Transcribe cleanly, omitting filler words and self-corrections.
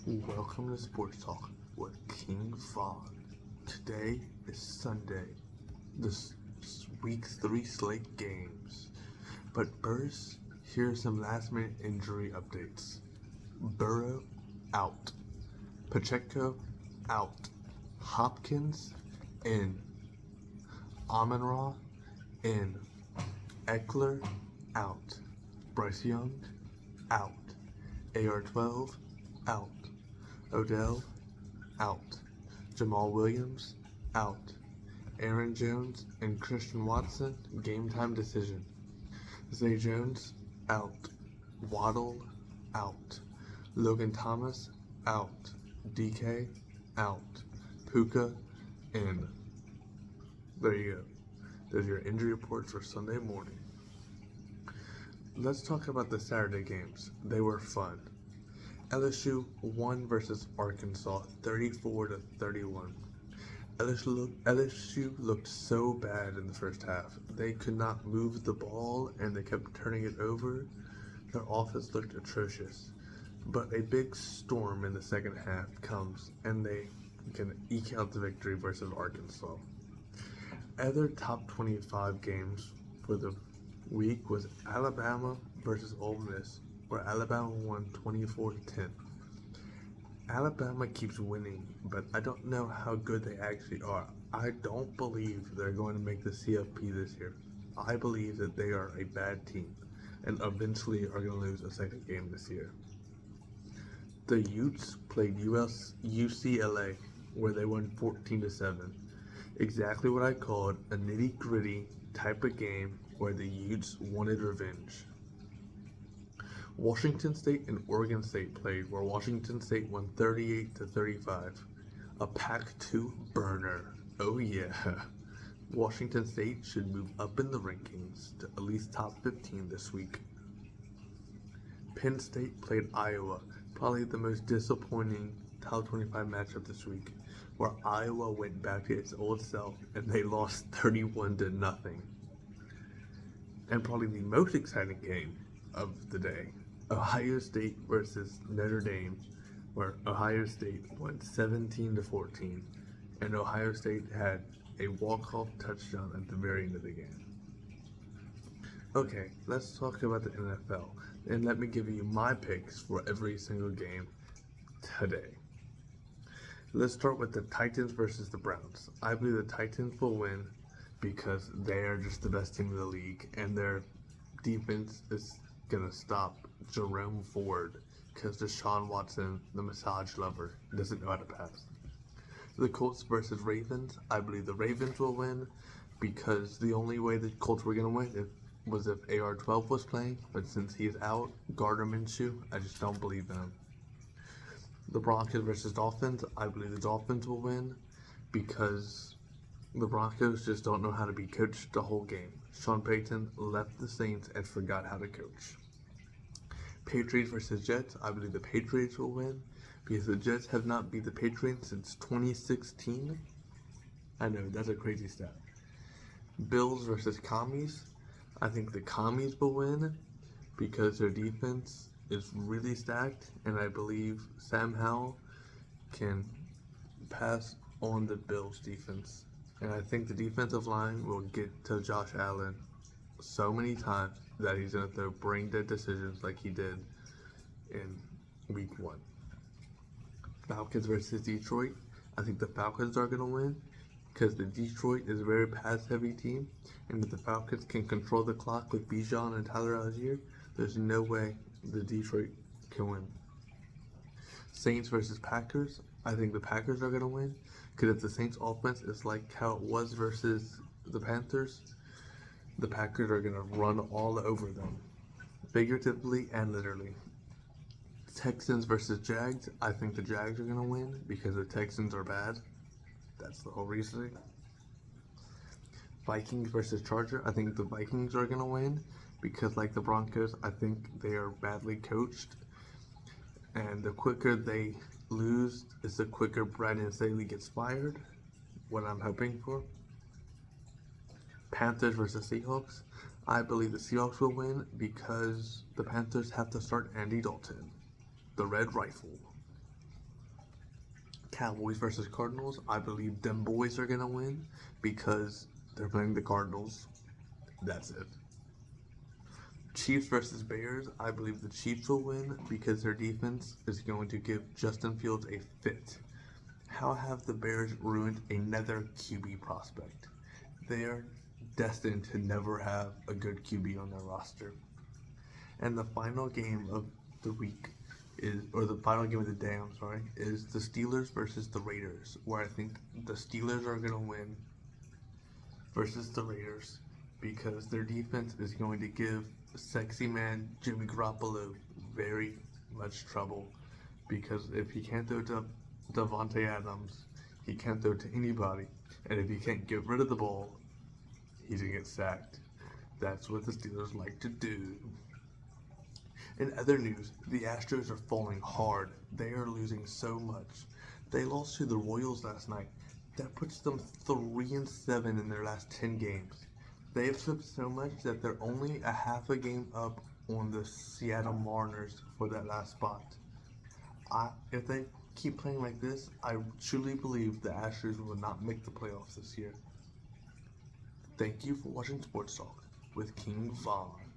Welcome to Sports Talk with King Fog. Today is Sunday, this week's 3 slate games. But first, here are some last minute injury updates. Burrow out. Pacheco out. Hopkins in. Amon-Ra in. Eckler out. Bryce Young out. AR-12 out. Odell out. Jamal Williams out. Aaron Jones and Christian Watson game time decision. Zay Jones out. Waddle out. Logan Thomas out. DK out. Puka in. There you go. There's your injury report for Sunday morning. Let's talk about the Saturday games. They were fun. LSU won versus Arkansas 34-31. LSU looked so bad in the first half. They could not move the ball and they kept turning it over. Their offense looked atrocious. But a big storm in the second half comes and they can eke out the victory versus Arkansas. Other top 25 games for the week was Alabama versus Ole Miss, where Alabama won 24-10. Alabama keeps winning, but I don't know how good they actually are. I don't believe they're going to make the CFP this year. I believe that they are a bad team and eventually are going to lose a second game this year. The Utes played UCLA, where they won 14-7. Exactly what I called a nitty-gritty type of game where the Utes wanted revenge. Washington State and Oregon State played, where Washington State won 38-35. A Pac-2 burner. Oh yeah. Washington State should move up in the rankings to at least top 15 this week. Penn State played Iowa, probably the most disappointing top 25 matchup this week, where Iowa went back to its old self and they lost 31-0. And probably the most exciting game of the day, Ohio State versus Notre Dame, where Ohio State won 17-14, and Ohio State had a walk-off touchdown at the very end of the game. Okay, let's talk about the NFL, and let me give you my picks for every single game today. Let's start with the Titans versus the Browns. I believe the Titans will win because they are just the best team in the league, and their defense is going to stop Jerome Ford because Deshaun Watson, the massage lover, doesn't know how to pass. The Colts versus Ravens. I believe the Ravens will win because the only way the Colts were going to win was if AR-12 was playing, but since he's out, Gardner Minshew, I just don't believe in him. The Broncos versus Dolphins. I believe the Dolphins will win because the Broncos just don't know how to be coached the whole game. Sean Payton left the Saints and forgot how to coach. Patriots versus Jets. I believe the Patriots will win because the Jets have not beat the Patriots since 2016. I know, that's a crazy stat. Bills versus Commies. I think the Commies will win because their defense is really stacked, and I believe Sam Howell can pass on the Bills' defense. And I think the defensive line will get to Josh Allen so many times that he's going to throw brain-dead decisions like he did in Week 1. Falcons versus Detroit. I think the Falcons are going to win because the Detroit is a very pass-heavy team, and if the Falcons can control the clock with Bijan and Tyler Algier, there's no way the Detroit can win. Saints versus Packers. I think the Packers are going to win because if the Saints offense is like how it was versus the Panthers, the Packers are going to run all over them, figuratively and literally. Texans versus Jags. I think the Jags are going to win because the Texans are bad. That's the whole reasoning. Vikings versus Chargers. I think the Vikings are going to win because, like the Broncos, I think they are badly coached. And the quicker they lose is the quicker Brandon Staley gets fired. What I'm hoping for. Panthers versus Seahawks. I believe the Seahawks will win because the Panthers have to start Andy Dalton, the Red Rifle. Cowboys versus Cardinals, I believe them boys are gonna win because they're playing the Cardinals. That's it. Chiefs versus Bears, I believe the Chiefs will win because their defense is going to give Justin Fields a fit. How have the Bears ruined another QB prospect? They are destined to never have a good QB on their roster. And the final game of the week or the final game of the day, I'm sorry, is the Steelers versus the Raiders, where I think the Steelers are going to win versus the Raiders because their defense is going to give sexy man Jimmy Garoppolo very much trouble because if he can't throw to Davante Adams, he can't throw to anybody, and if he can't get rid of the ball, he's gonna get sacked. That's what the Steelers like to do. In other news, the Astros are falling hard. They are losing so much. They lost to the Royals last night. That puts them 3-7 in their last 10 games. They have slipped so much that they're only a half a game up on the Seattle Mariners for that last spot. If they keep playing like this, I truly believe the Astros will not make the playoffs this year. Thank you for watching Sports Talk with King Vaughn.